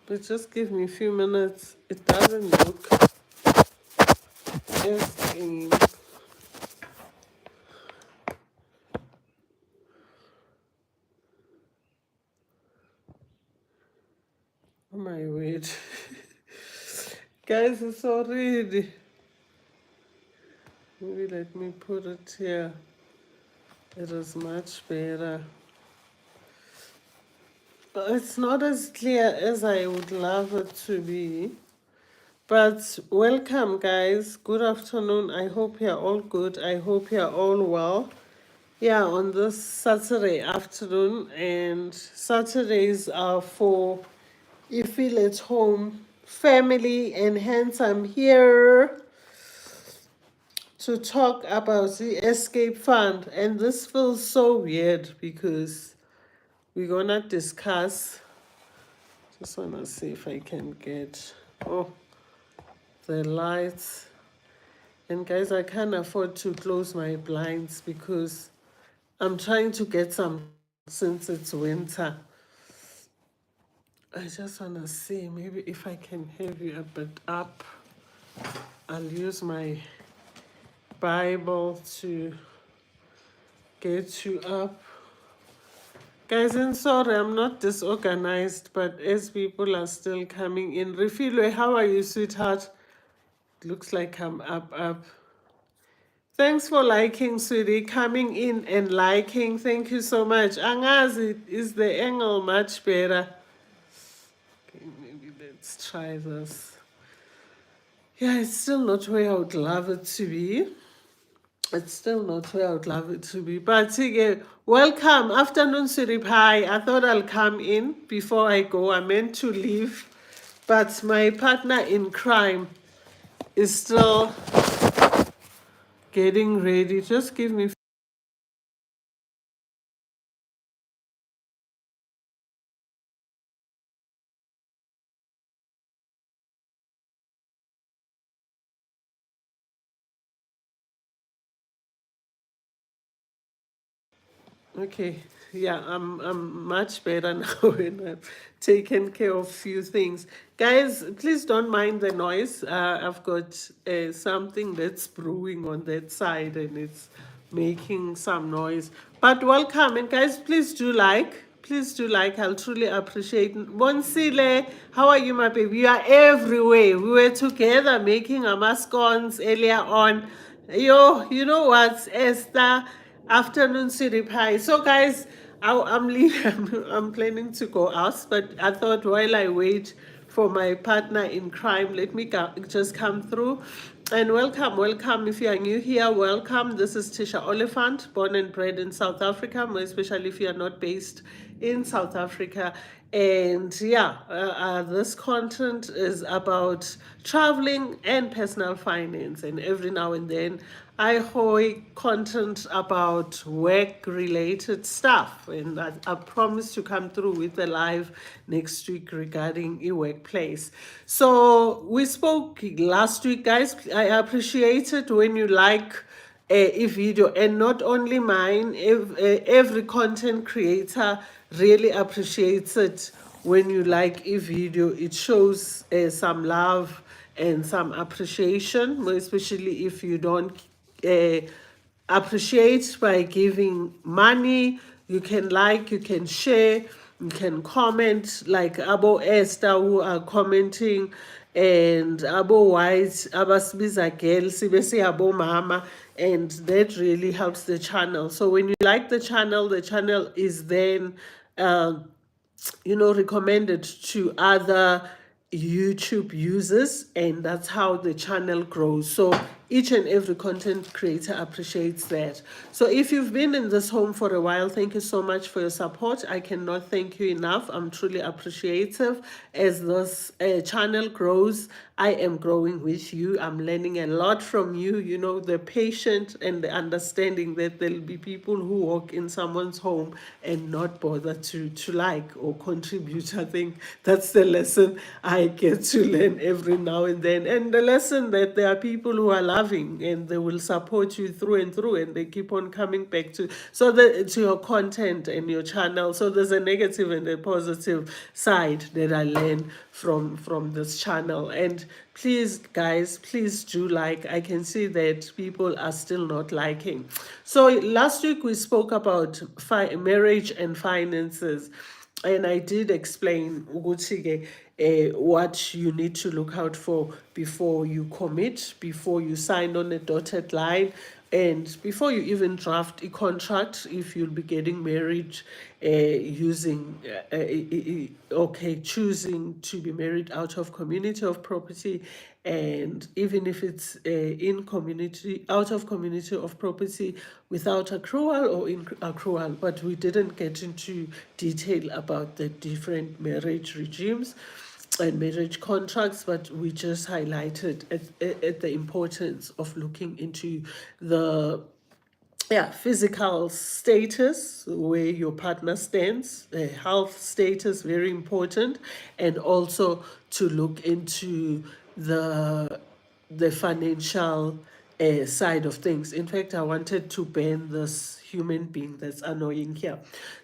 But just give me a few minutes. It doesn't look as clean. Oh my word. Guys, it's already. Maybe let me put it here. It is much better. It's not as clear as I would love it to be. But welcome, guys. Good afternoon. I hope you're all good. I hope you're all well. Yeah, on this Saturday afternoon. And Saturdays are for you feel at home family, and hence I'm here to talk about the Escape Fund. And this feels so weird because we're gonna discuss. Just wanna see if I can get the lights. And guys, I can't afford to close my blinds because I'm trying to get some since it's winter. I just wanna see maybe if I can have you a bit up. I'll use my Bible to get you up. Guys, I'm sorry, I'm not disorganized, but as people are still coming in. Refilwe, how are you, sweetheart? Looks like I'm up. Thanks for liking, sweetie. Coming in and liking. Thank you so much. Angazi, is the angle much better? Okay, maybe let's try this. Yeah, it's still not where I would love it to be. It's still not where I would love it to be. But welcome. Afternoon, Siripai. I thought I'll come in before I go. I meant to leave, but my partner in crime is still getting ready. Just give me. Okay, yeah, I'm much better now and I've taken care of few things. Guys, please don't mind the noise. I've got something that's brewing on that side and it's making some noise. But welcome, and guys, please do like. Please do like. I'll truly appreciate. Bonsile, how are you, my baby? You are everywhere. We were together making a mascons earlier on. Yo, you know what, Esther? Afternoon, city pie. So, guys, I'm leaving. I'm planning to go out, but I thought while I wait for my partner in crime, let me just come through. And welcome. If you are new here, welcome. This is Tisha Oliphant, born and bred in South Africa, more especially if you are not based in South Africa. And yeah, this content is about traveling and personal finance. And every now and then, I hoy content about work-related stuff. And I promise to come through with a live next week regarding e-workplace. So we spoke last week, guys. I appreciate it when you like a video, and not only mine, every content creator really appreciates it when you like a video. It shows some love and some appreciation, more especially if you don't uh, appreciate by giving money. You can like, you can share, you can comment, like Abo Esther who are commenting, and Abo White, Abasibiza Girl, Sibesi Abo Mama, and that really helps the channel. So when you like the channel is then recommended to other YouTube users, and that's how the channel grows. So each and every content creator appreciates that. So if you've been in this home for a while, thank you so much for your support. I cannot thank you enough. I'm truly appreciative. As this channel grows, I am growing with you. I'm learning a lot from you. You know, the patience and the understanding that there'll be people who walk in someone's home and not bother to like or contribute. I think that's the lesson I get to learn every now and then. And the lesson that there are people who are loving and they will support you through and through, and they keep on coming back to to your content and your channel. So there's a negative and a positive side that I learn from this channel. And please guys, please do like. I can see that people are still not liking. So last week we spoke about marriage and finances, and I did explain ukuthi what you need to look out for before you commit, before you sign on a dotted line, and before you even draft a contract. If you'll be getting married, using choosing to be married out of community of property, and even if it's in community, out of community of property, without accrual or in accrual. But we didn't get into detail about the different marriage regimes and marriage contracts, but we just highlighted at the importance of looking into the physical status, where your partner stands, health status, very important, and also to look into the financial side of things. In fact, I wanted to ban this human being that's annoying here.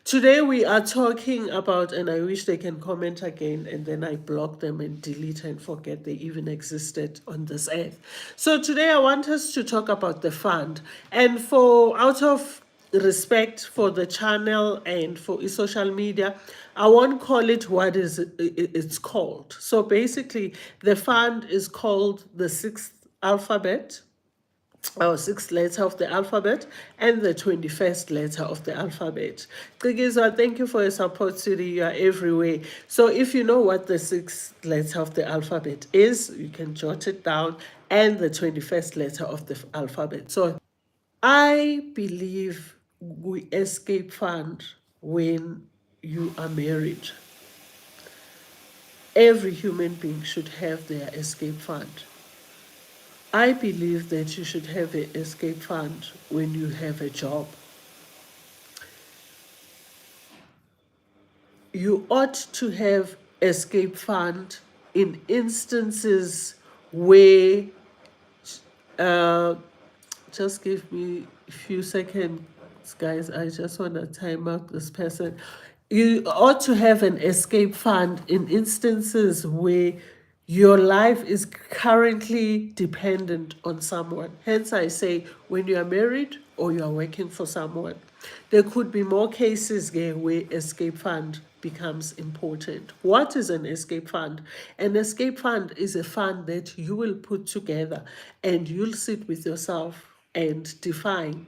Today we are talking about, and I wish they can comment again, and then I block them and delete and forget they even existed on this earth. So today I want us to talk about the fund. And for out of respect for the channel and for social media, I won't call it what is it's called. So basically the fund is called the sixth alphabet, or sixth letter of the alphabet, and the 21st letter of the alphabet. Gigizwa, thank you for your support, Siri. You are everywhere. So if you know what the sixth letter of the alphabet is, you can jot it down, and the 21st letter of the alphabet. So I believe we escape fund when you are married. Every human being should have their escape fund. I believe that you should have an escape fund when you have a job. You ought to have escape fund in instances where, just give me a few seconds, guys. I just want to time out this person. You ought to have an escape fund in instances where your life is currently dependent on someone. Hence, I say when you are married or you are working for someone, there could be more cases there where escape fund becomes important. What is an escape fund? An escape fund is a fund that you will put together and you'll sit with yourself and define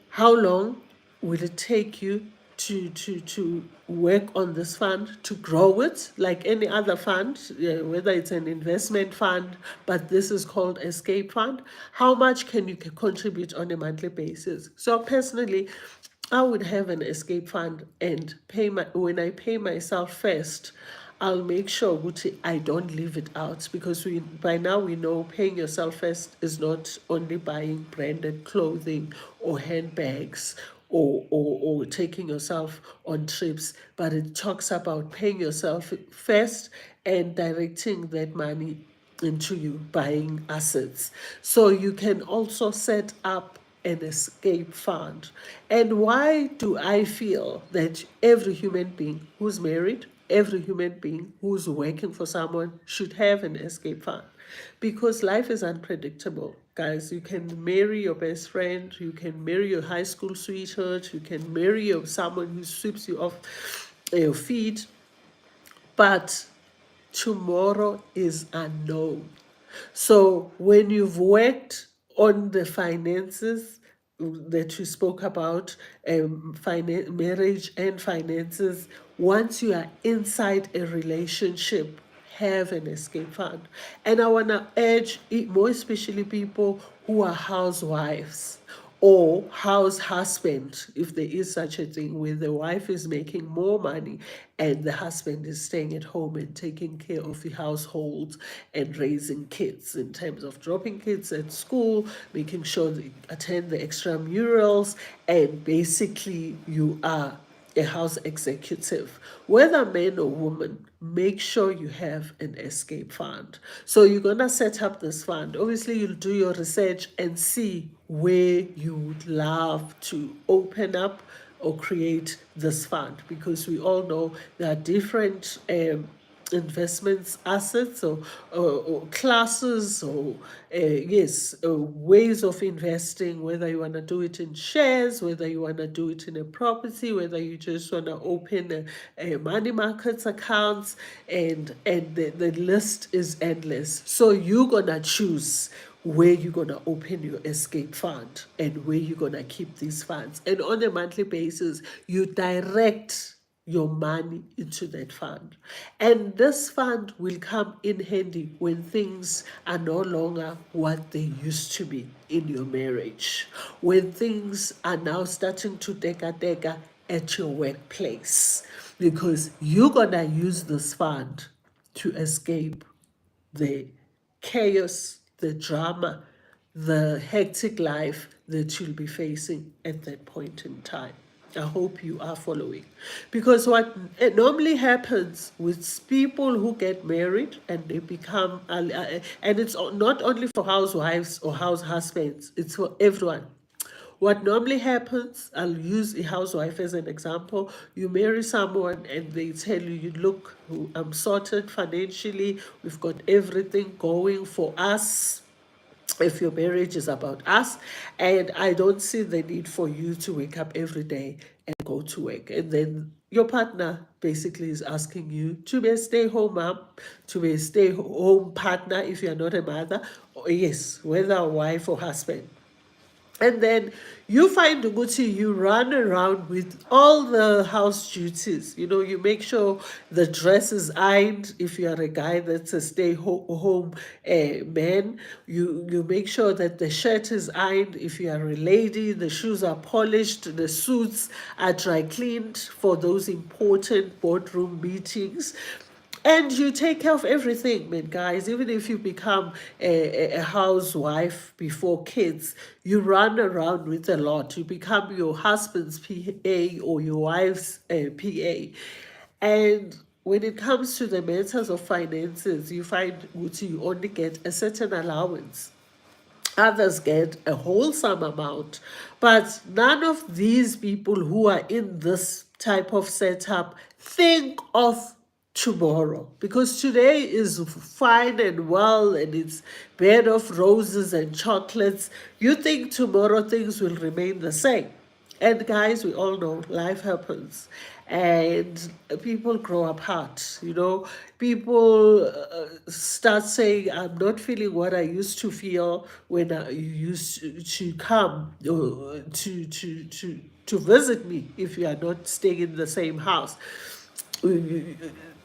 how long will it take you to work on this fund, to grow it like any other fund, whether it's an investment fund, but this is called escape fund. How much can you contribute on a monthly basis? So personally, I would have an escape fund and when I pay myself first, I'll make sure I don't leave it out, because by now we know paying yourself first is not only buying branded clothing or handbags or taking yourself on trips, but it talks about paying yourself first and directing that money into you buying assets. So you can also set up an escape fund. And why do I feel that every human being who's married, every human being who's working for someone should have an escape fund? Because life is unpredictable, guys. You can marry your best friend, you can marry your high school sweetheart, you can marry someone who sweeps you off your feet, but tomorrow is unknown. So when you've worked on the finances that you spoke about, marriage and finances, once you are inside a relationship, have an escape fund. And I want to urge, more especially people who are housewives or house husband, if there is such a thing, where the wife is making more money and the husband is staying at home and taking care of the household and raising kids, in terms of dropping kids at school, making sure they attend the extramurals, and basically you are a house executive, whether man or woman, make sure you have an escape fund. So you're going to set up this fund. Obviously, you'll do your research and see where you would love to open up or create this fund, because we all know there are different investments, assets, or classes, or yes, ways of investing, whether you want to do it in shares, whether you want to do it in a property, whether you just want to open a money markets accounts, and the list is endless. So you're going to choose where you're going to open your escape fund and where you're going to keep these funds. And on a monthly basis, you direct your money into that fund. And this fund will come in handy when things are no longer what they used to be in your marriage, when things are now starting to deka at your workplace, because you're going to use this fund to escape the chaos, the drama, the hectic life that you'll be facing at that point in time. I hope you are following. Because what normally happens with people who get married and they become, and it's not only for housewives or house husbands, it's for everyone. What normally happens, I'll use a housewife as an example. You marry someone and they tell you, look, I'm sorted financially, we've got everything going for us. If your marriage is about us, and I don't see the need for you to wake up every day and go to work. And then your partner basically is asking you to be a stay-home mom, to be a stay-home partner if you're not a mother, or yes, whether a wife or husband. And then you find Uguti, you run around with all the house duties. You know, you make sure the dress is ironed if you are a guy that's a stay-home man. You make sure that the shirt is ironed if you are a lady. The shoes are polished. The suits are dry cleaned for those important boardroom meetings. And you take care of everything, man, guys. Even if you become a housewife before kids, you run around with a lot. You become your husband's PA or your wife's PA. And when it comes to the matters of finances, you find you only get a certain allowance. Others get a wholesome amount. But none of these people who are in this type of setup think of tomorrow, because today is fine and well and it's bed of roses and chocolates. You think tomorrow things will remain the same. And guys, we all know life happens and people grow apart. You know, people start saying, I'm not feeling what I used to feel when I used to come to visit me if you are not staying in the same house.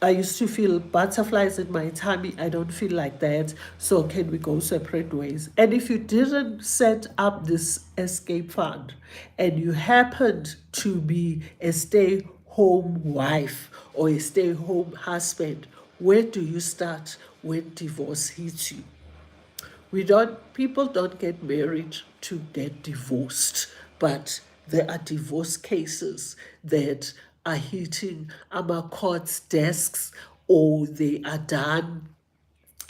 I used to feel butterflies in my tummy. I don't feel like that. So can we go separate ways? And if you didn't set up this escape fund and you happened to be a stay-home wife or a stay-home husband, where do you start when divorce hits you? People don't get married to get divorced, but there are divorce cases that are hitting our court's desks, or they are done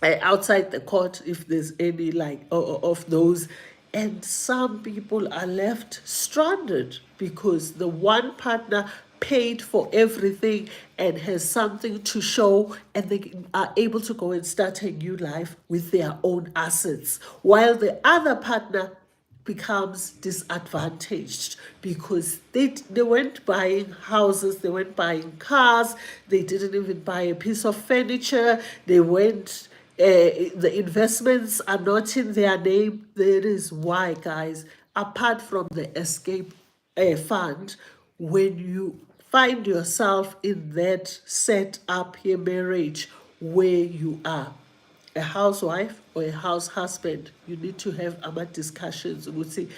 outside the court if there's any like of those. And some people are left stranded because the one partner paid for everything and has something to show, and they are able to go and start a new life with their own assets, while the other partner becomes disadvantaged because they weren't buying houses, they weren't buying cars, they didn't even buy a piece of furniture, they went the investments are not in their name. That is why, guys, apart from the escape fund, when you find yourself in that set up here marriage where you are a housewife or a house husband, you need to have other discussions. We'll see,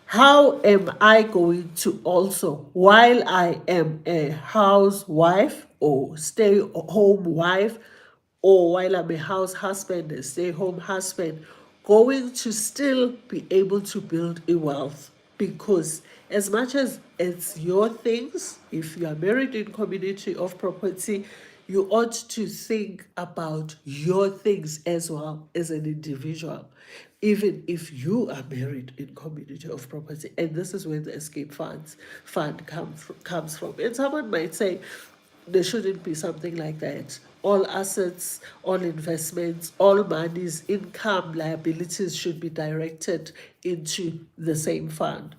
how am I going to also, while I am a housewife or stay-home wife, or while I'm a house husband, a stay-home husband, going to still be able to build a wealth? because as much as it's your things, if you are married in community of property, you ought to think about your things as well as an individual, even if you are married in community of property. And this is where the escape fund comes from. And someone might say, there shouldn't be something like that. All assets, all investments, all monies, income, liabilities should be directed into the same fund,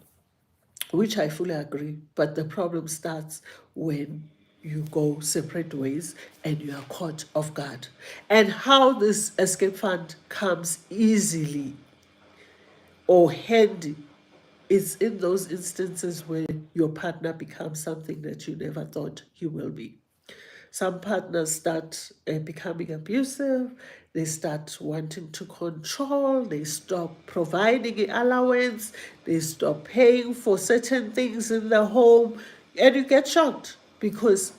which I fully agree. But the problem starts when you go separate ways and you are caught off guard. And how this escape fund comes easily or handy is in those instances where your partner becomes something that you never thought he will be. Some partners start becoming abusive, they start wanting to control, they stop providing allowance, they stop paying for certain things in the home, and you get shocked because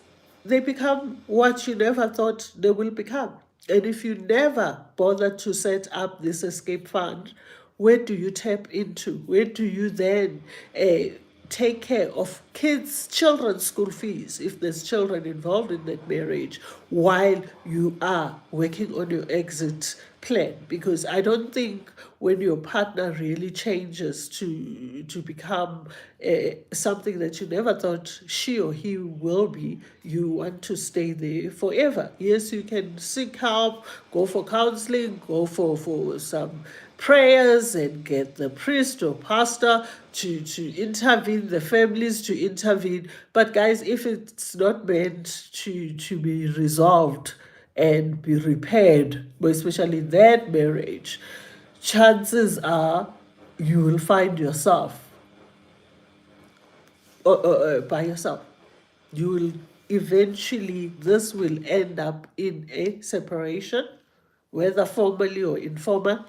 they become what you never thought they will become. And if you never bother to set up this escape fund, where do you tap into? Where do you then take care of children's school fees if there's children involved in that marriage while you are working on your exit plan? Because I don't think when your partner really changes to become something that you never thought she or he will be, you want to stay there forever. Yes, you can seek help, go for counseling, go for some prayers and get the priest or pastor to intervene, the families to intervene. But guys, if it's not meant to be resolved and be repaired, especially that marriage, chances are you will find yourself by yourself. You will eventually, this will end up in a separation, whether formally or informal,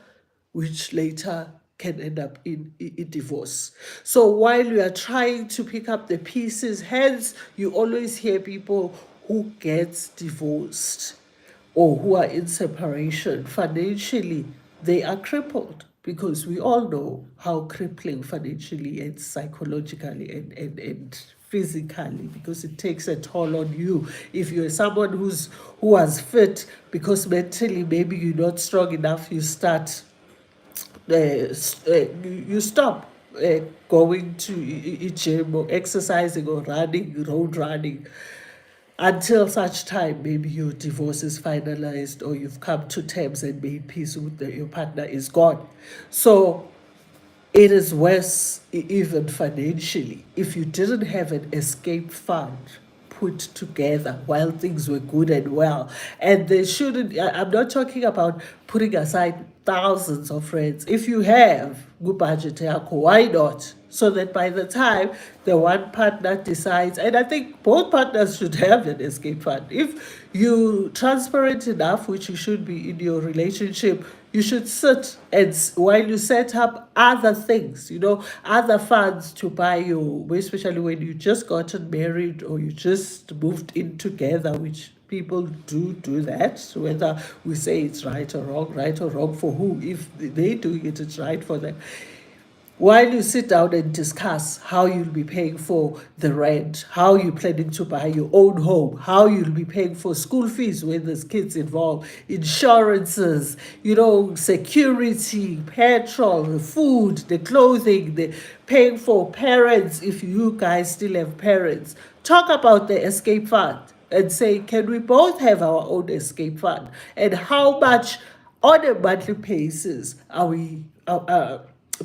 which later can end up in a divorce. So while you are trying to pick up the pieces, hence you always hear people who get divorced or who are in separation financially, they are crippled, because we all know how crippling financially and psychologically and physically, because it takes a toll on you. If you're someone who was fit, because mentally maybe you're not strong enough, you start you stop going to a gym or exercising or running, road running, until such time maybe your divorce is finalized or you've come to terms and made peace with your partner is gone. So it is worse, even financially, if you didn't have an escape fund put together while things were good and well. And they shouldn't, I'm not talking about putting aside thousands of rands. If you have good budget, why not? So that by the time the one partner decides, and I think both partners should have an escape fund. If you transparent enough, which you should be in your relationship, you should sit and while you set up other things, other funds to buy you, especially when you just gotten married or you just moved in together, which people do that, whether we say it's right or wrong for who. If they do it, it's right for them. While you sit down and discuss how you'll be paying for the rent, how you're planning to buy your own home, how you'll be paying for school fees when there's kids involved, insurances, security, petrol, the food, the clothing, the paying for parents if you guys still have parents. Talk about the escape fund and say, can we both have our own escape fund? And how much on a monthly basis are we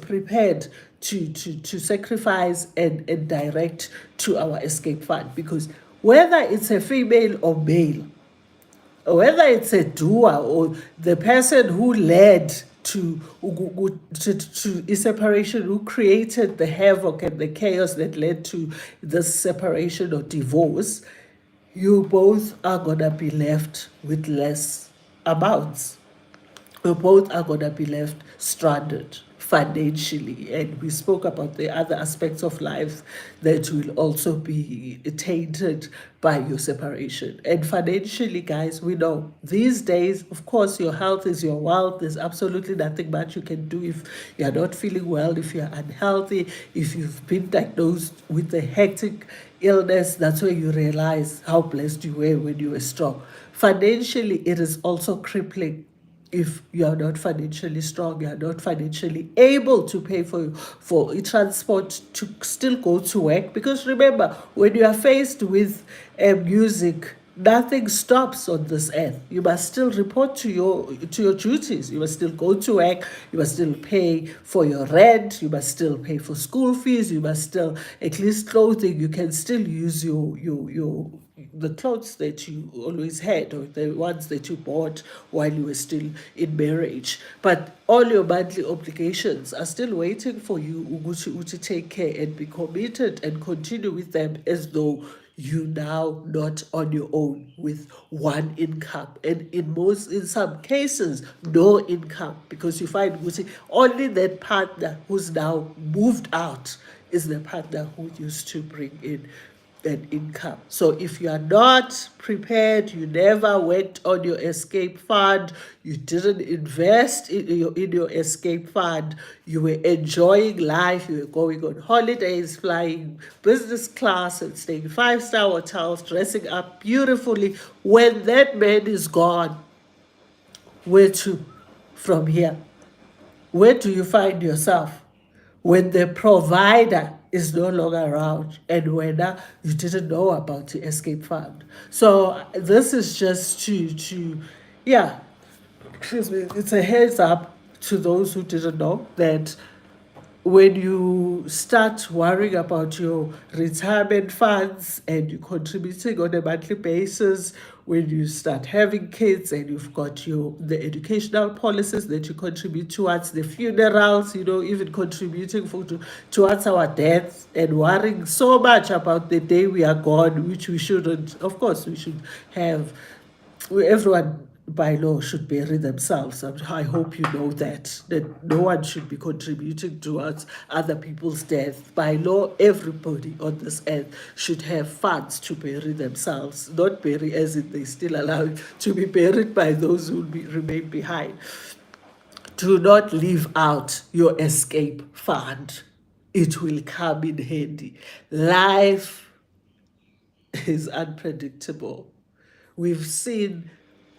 prepared to sacrifice and direct to our escape fund? Because whether it's a female or male, or whether it's a doer or the person who led to a separation, who created the havoc and the chaos that led to this separation or divorce, you both are gonna be left with less amounts. You both are gonna be left stranded financially. And we spoke about the other aspects of life that will also be tainted by your separation. And financially, guys, we know these days, of course, your health is your wealth. There's absolutely nothing much you can do if you're not feeling well, if you're unhealthy, if you've been diagnosed with a hectic illness. That's where you realize how blessed you were when you were strong. Financially, it is also crippling. If you are not financially strong, you are not financially able to pay for transport to still go to work. Because remember, when you are faced with music, nothing stops on this earth. You must still report to your duties. You must still go to work. You must still pay for your rent. You must still pay for school fees. You must still, at least clothing, you can still use your the clothes that you always had, or the ones that you bought while you were still in marriage. But all your monthly obligations are still waiting for you to take care and be committed and continue with them, as though you now not on your own with one income, and in some cases no income, because you find only that partner who's now moved out is the partner who used to bring in an income. So if you are not prepared, you never worked on your escape fund, you didn't invest in your escape fund, you were enjoying life, you were going on holidays, flying business class and staying in 5-star hotels, dressing up beautifully, when that man is gone, where to from here? Where do you find yourself when the provider is no longer around, and when you didn't know about the escape fund? So this is just yeah, excuse me, it's a heads up to those who didn't know that when you start worrying about your retirement funds and you're contributing on a monthly basis, when you start having kids and you've got the educational policies that you contribute towards, the funerals, even contributing towards our deaths, and worrying so much about the day we are gone, which we shouldn't. Of course, we should have, everyone by law should bury themselves. I hope you know that no one should be contributing towards other people's death. By law, everybody on this earth should have funds to bury themselves, not bury as if they still allow to be buried by those who will remain behind. Do not leave out your escape fund. It will come in handy. Life is unpredictable. We've seen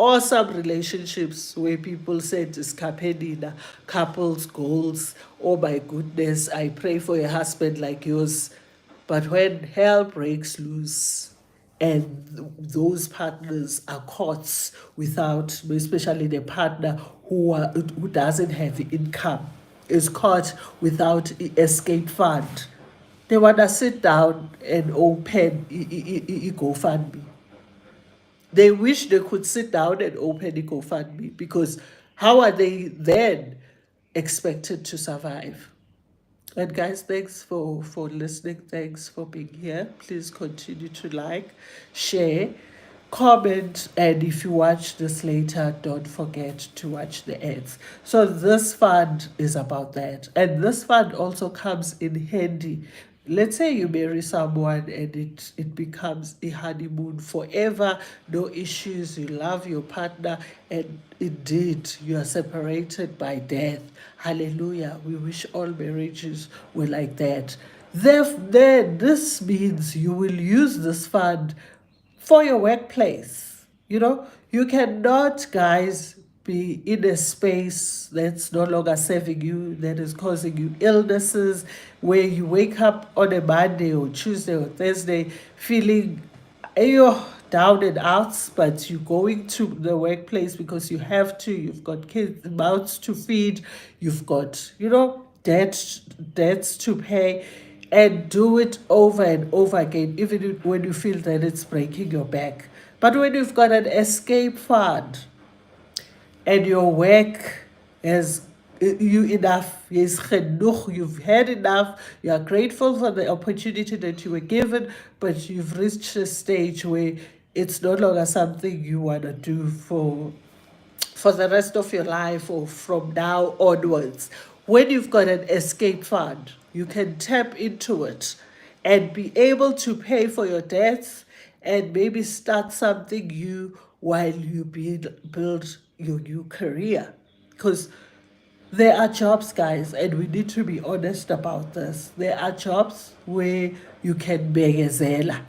awesome relationships where people said, "Skapedina, couples goals. Oh my goodness, I pray for a husband like yours." But when hell breaks loose and those partners are caught without, especially the partner who doesn't have income, is caught without escape fund, they want to sit down and open a GoFundMe. They wish they could sit down and open a GoFundMe, because how are they then expected to survive? And guys, thanks for listening. Thanks for being here. Please continue to like, share, comment, and if you watch this later, don't forget to watch the ads. So this fund is about that. And this fund also comes in handy. Let's say you marry someone and it becomes a honeymoon forever, no issues, you love your partner, and indeed you are separated by death. Hallelujah. We wish all marriages were like that. Then this means you will use this fund for your workplace. You cannot, guys, be in a space that's no longer serving you, that is causing you illnesses, where you wake up on a Monday or Tuesday or Thursday feeling down and out, but you're going to the workplace because you have to. You've got kids, mouths to feed, you've got, debts to pay, and do it over and over again, even when you feel that it's breaking your back. But when you've got an escape fund, and your work has you enough, yes, genoeg, you've had enough, you are grateful for the opportunity that you were given, but you've reached a stage where it's no longer something you want to do for the rest of your life or from now onwards. when you've got an escape fund, you can tap into it and be able to pay for your debts and maybe start something new while you build your new career. Because there are jobs, guys, and we need to be honest about this. There are jobs where you can begezela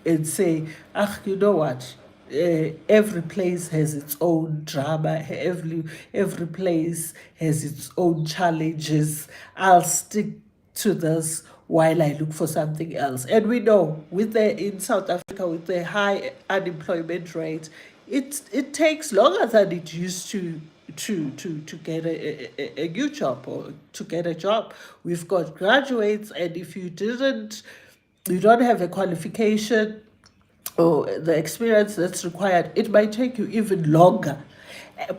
and say, ah, you know what? Every place has its own drama. Every place has its own challenges. I'll stick to this while I look for something else. And we know in South Africa with the high unemployment rate, it takes longer than it used to get a new job or to get a job. We've got graduates, and if you don't have a qualification or the experience that's required, it might take you even longer.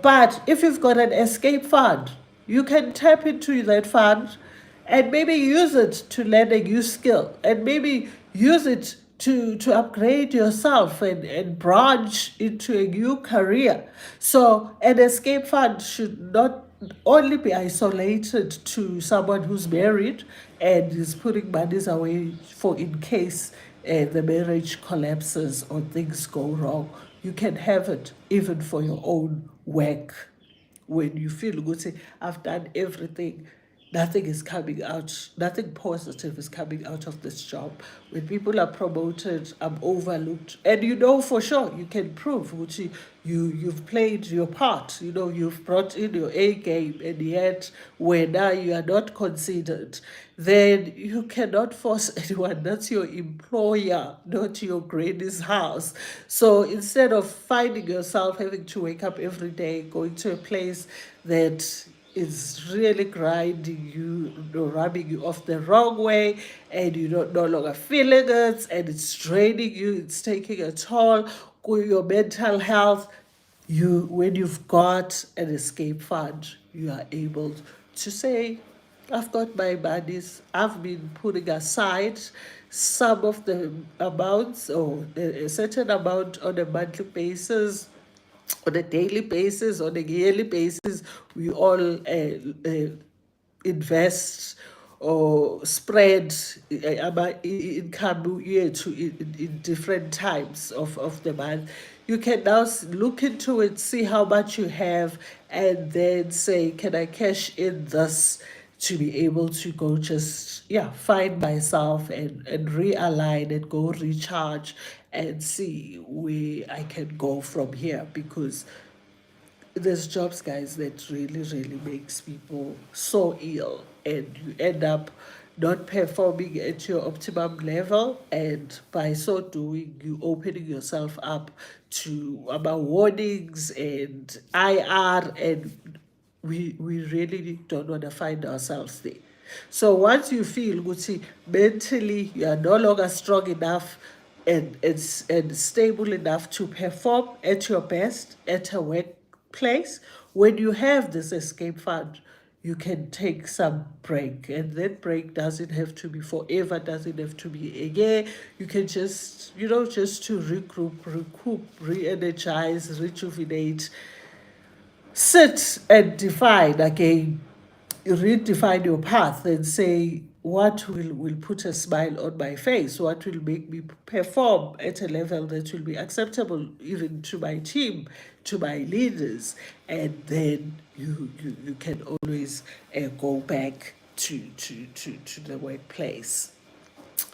But if you've got an escape fund, you can tap into that fund and maybe use it to learn a new skill, and maybe use it to upgrade yourself and branch into a new career. So an escape fund should not only be isolated to someone who's married and is putting monies away for in case the marriage collapses or things go wrong. You can have it even for your own work. When you feel good, say, I've done everything, nothing is coming out, nothing positive is coming out of this job. When people are promoted, I'm overlooked. And you know for sure, you can prove, which you've played your part, you've brought in your A game, and yet when now you are not considered, then you cannot force anyone. That's your employer, not your granny's house. So instead of finding yourself having to wake up every day, going to a place that is really grinding you, rubbing you off the wrong way, and you're no longer feeling it, and it's draining you, it's taking a toll on your mental health. When you've got an escape fund, you are able to say, I've got my monies, I've been putting aside some of the amounts, or a certain amount on a monthly basis, on a daily basis, on a yearly basis. We all invest or spread our income in different times of the month. You can now look into it, see how much you have, and then say, can I cash in this to be able to go just find myself and realign and go recharge and see where I can go from here. Because there's jobs, guys, that really makes people so ill, and you end up not performing at your optimum level, and by so doing, you opening yourself up to about warnings and IR, and we really don't want to find ourselves there. So once you feel good, mentally you are no longer strong enough and stable enough to perform at your best at a workplace, when you have this escape fund, you can take some break. And that break doesn't have to be forever, doesn't have to be a year. You can just, just to recoup, re-energize, rejuvenate, sit and define again, redefine your path and say, what will put a smile on my face? What will make me perform at a level that will be acceptable even to my team, to my leaders? And then you can always go back to the workplace.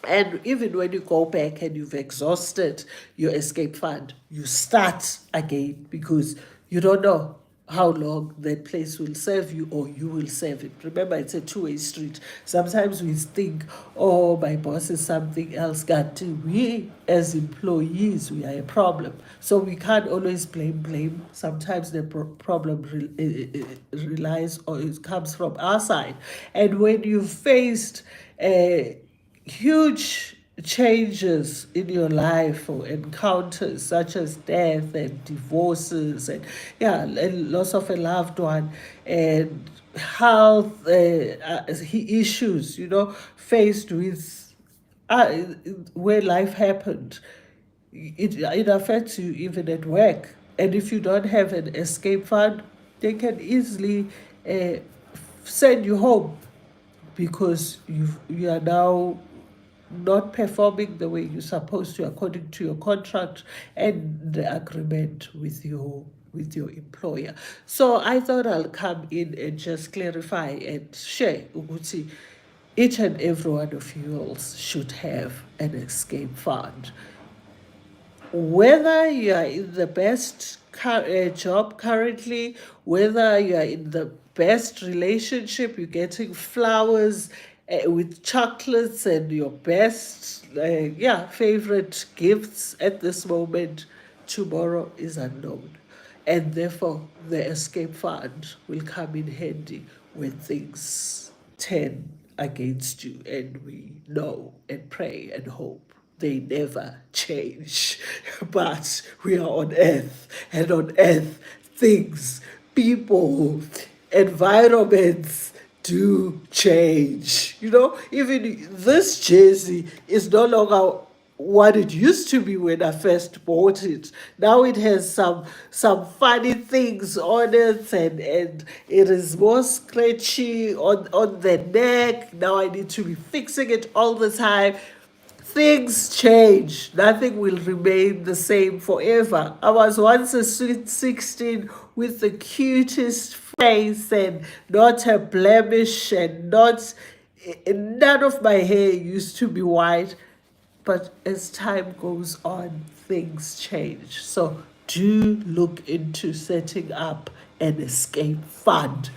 And even when you go back and you've exhausted your escape fund, you start again, because you don't know how long that place will serve you or you will serve it. Remember, it's a two-way street. Sometimes we think, oh, my boss is something else. God, we as employees, we are a problem. So we can't always blame. Sometimes the problem relies or it comes from our side. And when you've faced huge changes in your life or encounters such as death and divorces and loss of a loved one and health issues, faced with where life happened, it affects you even at work. And if you don't have an escape fund, they can easily send you home because you are now not performing the way you're supposed to according to your contract and the agreement with your employer. So I thought I'll come in and just clarify and share ukuthi each and every one of you all should have an escape fund. Whether you are in the best job currently, whether you are in the best relationship, you're getting flowers with chocolates and your best, favorite gifts at this moment, tomorrow is unknown. And therefore, the escape fund will come in handy when things turn against you, and we know and pray and hope they never change. But we are on earth, and on earth, things, people, environments do change. You know, even this jersey is no longer what it used to be when I first bought it. Now it has some funny things on it, and it is more scratchy on the neck. Now I need to be fixing it all the time. Things change. Nothing will remain the same forever. I was once a sweet 16 with the cutest face and not a blemish and not none of my hair used to be white. But as time goes on, things change. So do look into setting up an escape fund,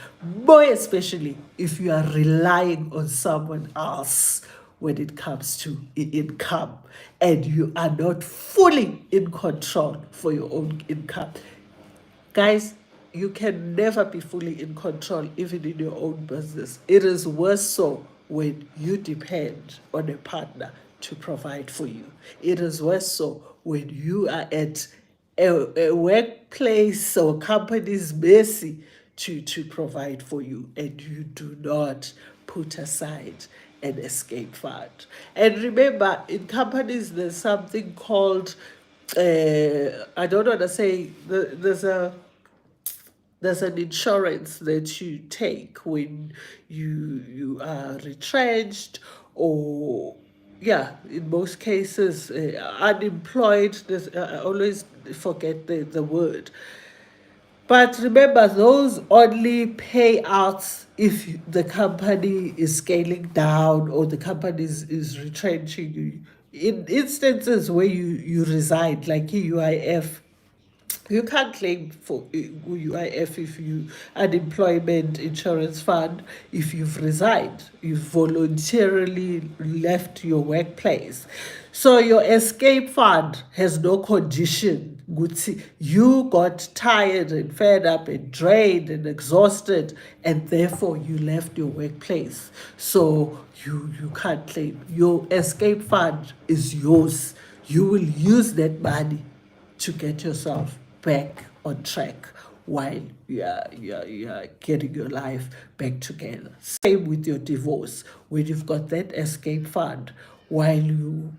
more especially if you are relying on someone else when it comes to income and you are not fully in control for your own income. Guys, you can never be fully in control even in your own business. It is worse so when you depend on a partner to provide for you. It is worse so when you are at a workplace or company's mercy to provide for you and you do not put aside an escape fund. And remember, in companies, there's something called, I don't want to say, there's an insurance that you take when you are retrenched or in most cases unemployed. I always forget the word, but remember, those only pay out if the company is scaling down or the company is retrenching you. In instances where you resign, like UIF, you can't claim for UIF if you unemployment insurance fund if you've resigned, you've voluntarily left your workplace. So your escape fund has no condition. You got tired and fed up and drained and exhausted, and therefore you left your workplace. So you can't claim. Your escape fund is yours. You will use that money to get yourself back on track while you're getting your life back together. Same with your divorce, when you've got that escape fund while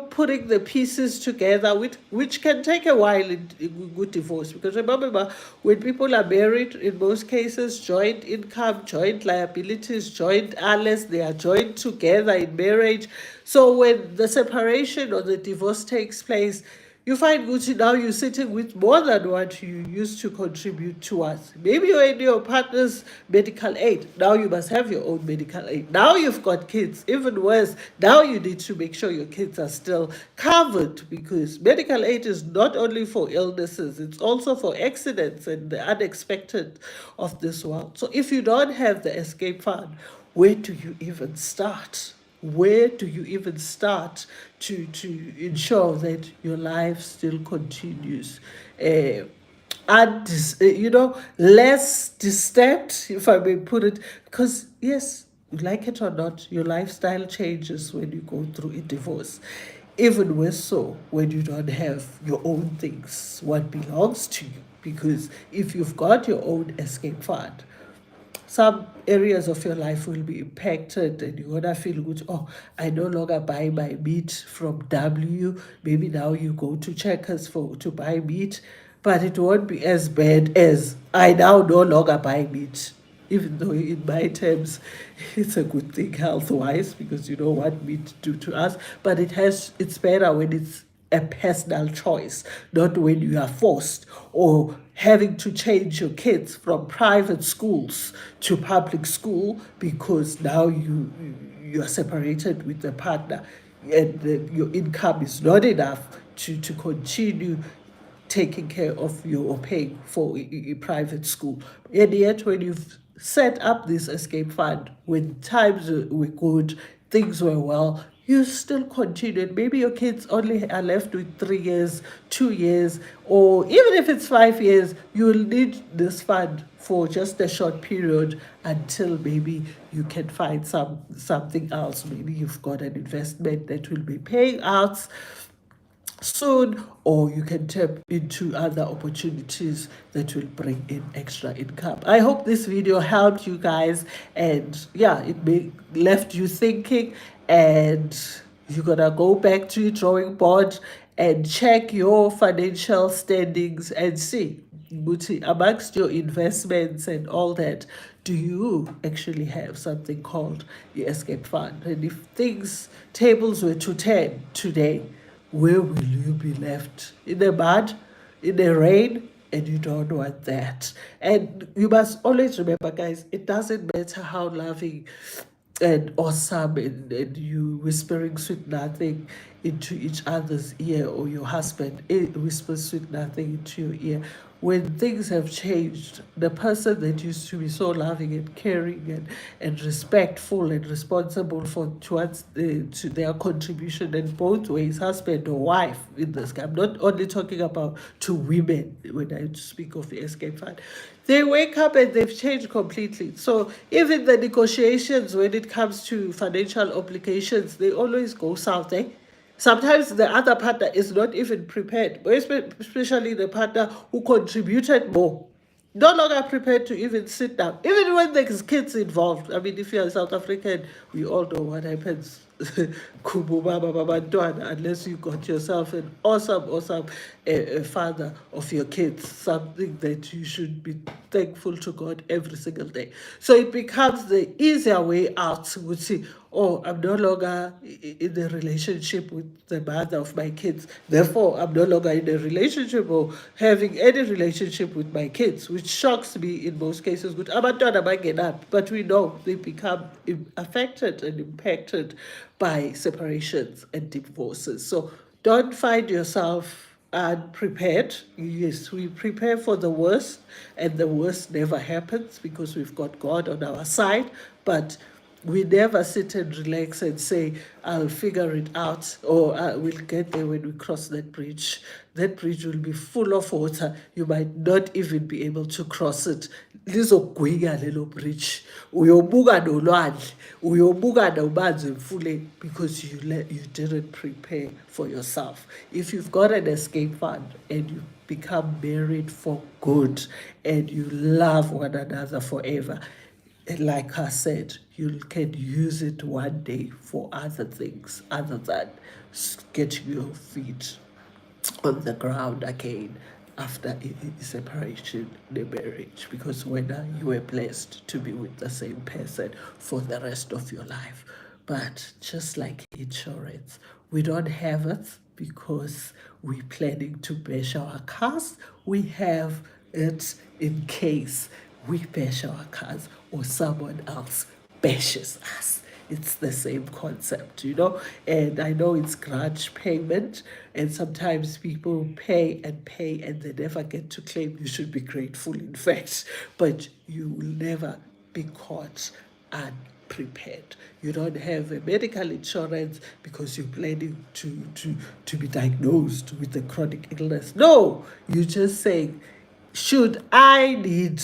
putting the pieces together, which can take a while in good divorce. Because remember, when people are married, in most cases, joint income, joint liabilities, joint alles, they are joined together in marriage. So when the separation or the divorce takes place, you find Gucci now you're sitting with more than what you used to contribute towards. Maybe you're in your partner's medical aid. Now you must have your own medical aid. Now you've got kids. Even worse, now you need to make sure your kids are still covered, because medical aid is not only for illnesses, it's also for accidents and the unexpected of this world. So if you don't have the escape fund, where do you even start? Where do you even start to ensure that your life still continues less disturbed, if I may put it? Because yes, like it or not, your lifestyle changes when you go through a divorce. Even worse so when you don't have your own things, what belongs to you. Because if you've got your own escape fund, some areas of your life will be impacted and you're gonna feel good. Oh, I no longer buy my meat from W. Maybe now you go to Checkers to buy meat, but it won't be as bad as I now no longer buy meat. even though in my terms it's a good thing health-wise because you don't want meat to do to us, but it's better when it's a personal choice, not when you are forced or having to change your kids from private schools to public school because now you are separated with the partner and your income is not enough to continue taking care of you or paying for a private school. And yet, when you've set up this escape fund, when times were good, things were well, you still continued. Maybe your kids only are left with 3 years, 2 years, or even if it's 5 years, you'll need this fund for just a short period until maybe you can find something else. Maybe you've got an investment that will be paying out soon, or you can tap into other opportunities that will bring in extra income. I hope this video helped you guys, and yeah, left you thinking, and you're gonna go back to your drawing board and check your financial standings and see amongst your investments and all that, do you actually have something called the escape fund? And if tables were to turn today, where will you be left? In the mud, in the rain? And you don't want that. And you must always remember, guys, it doesn't matter how loving and awesome and you whispering sweet nothing into each other's ear, or your husband whispers sweet nothing into your ear. When things have changed, the person that used to be so loving and caring and respectful and responsible towards to their contribution in both ways, husband or wife in this case. I'm not only talking about two women when I speak of the escape fund. They wake up and they've changed completely. So even the negotiations when it comes to financial obligations, they always go south, eh? Sometimes the other partner is not even prepared, especially the partner who contributed more. No longer prepared to even sit down, even when there's kids involved. I mean, if you're South African, we all know what happens. Unless you got yourself an awesome father of your kids, something that you should be thankful to God every single day. So it becomes the easier way out. We see, oh, I'm no longer in a relationship with the mother of my kids. Therefore, I'm no longer in a relationship or having any relationship with my kids, which shocks me in most cases. But we know they become affected and impacted by separations and divorces. So don't find yourself unprepared. Yes, we prepare for the worst, and the worst never happens because we've got God on our side. But we never sit and relax and say, I'll figure it out, or we'll get there when we cross that bridge. That bridge will be full of water. You might not even be able to cross it. Lizogwinya lelo bridge. Uyobuka nolwandle, uyobuka nomanzi emfuleni, because you didn't prepare for yourself. If you've got an escape fund and you become married for good and you love one another forever, like I said, you can use it one day for other things other than getting your feet on the ground again after a separation in a marriage, because whether you were blessed to be with the same person for the rest of your life. But just like insurance, we don't have it because we're planning to bash our cars. We have it in case we bash our cars or someone else bashes us. It's the same concept, and I know it's grudge payment, and sometimes people pay and they never get to claim. You should be grateful, in fact, but you will never be caught unprepared. You don't have a medical insurance because you're planning to be diagnosed with a chronic illness. No, you're just saying, should I need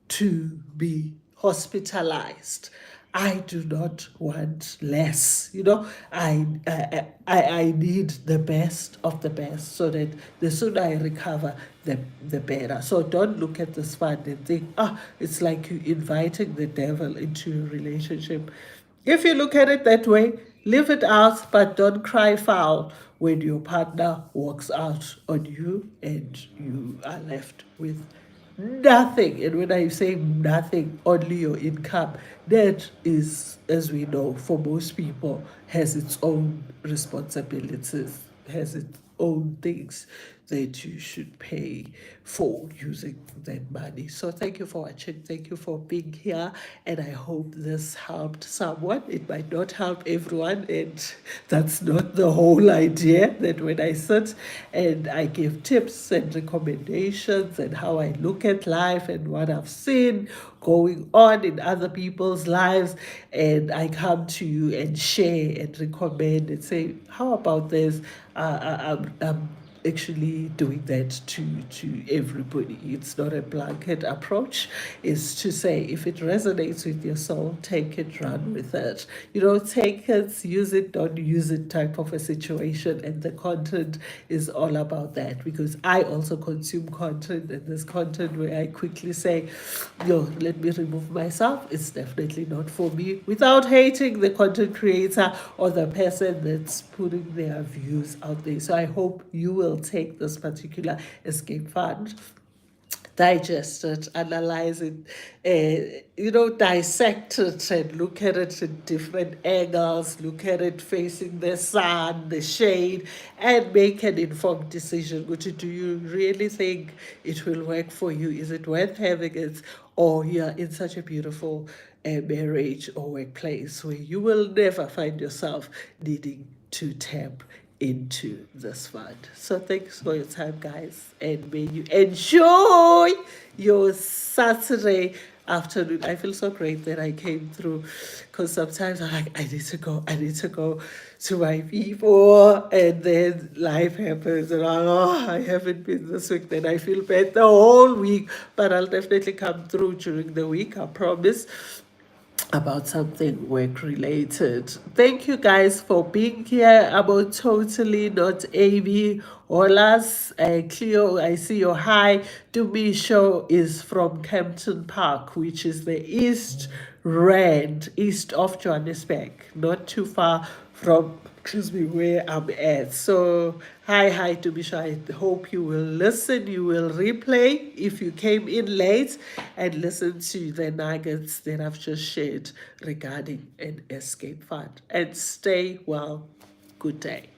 to be hospitalized, I do not want less. I need the best of the best, so that the sooner I recover, the better. So don't look at this fund and think, it's like you inviting the devil into your relationship. If you look at it that way, live it out, but don't cry foul when your partner walks out on you and you are left with nothing. And when I say nothing, only your income, that is, as we know, for most people, has its own responsibilities, has its own things that you should pay for using that money. So thank you for watching. Thank you for being here. And I hope this helped someone. It might not help everyone. And that's not the whole idea, that when I sit and I give tips and recommendations and how I look at life and what I've seen going on in other people's lives, and I come to you and share and recommend and say, how about this? I'm actually doing that to everybody. It's not a blanket approach. It's to say, if it resonates with your soul, take it, run with it. You know, take it, use it, don't use it type of a situation. And the content is all about that, because I also consume content, and there's content where I quickly say, yo, let me remove myself. It's definitely not for me, without hating the content creator or the person that's putting their views out there. So I hope you will take this particular escape fund, digest it, analyze it, dissect it and look at it in different angles, look at it facing the sun, the shade, and make an informed decision. Do you really think it will work for you? Is it worth having it? Or you're in such a beautiful marriage or workplace where you will never find yourself needing to tap into this fund. So thanks for your time, guys, and may you enjoy your Saturday afternoon. I feel so great that I came through, because sometimes I'm like, I need to go to my people, and then life happens and I haven't been this week. Then I feel bad the whole week, but I'll definitely come through during the week, I promise, about something work related. Thank you guys for being here. About totally not Amy Olas. Cleo, I see your hi. Dumi show is from Kempton Park, which is the East Rand, east of Johannesburg, not too far from, excuse me, where I'm at. So hi to Bisha. I hope you will listen, you will replay if you came in late, and listen to the nuggets that I've just shared regarding an escape fund. And stay well. Good day.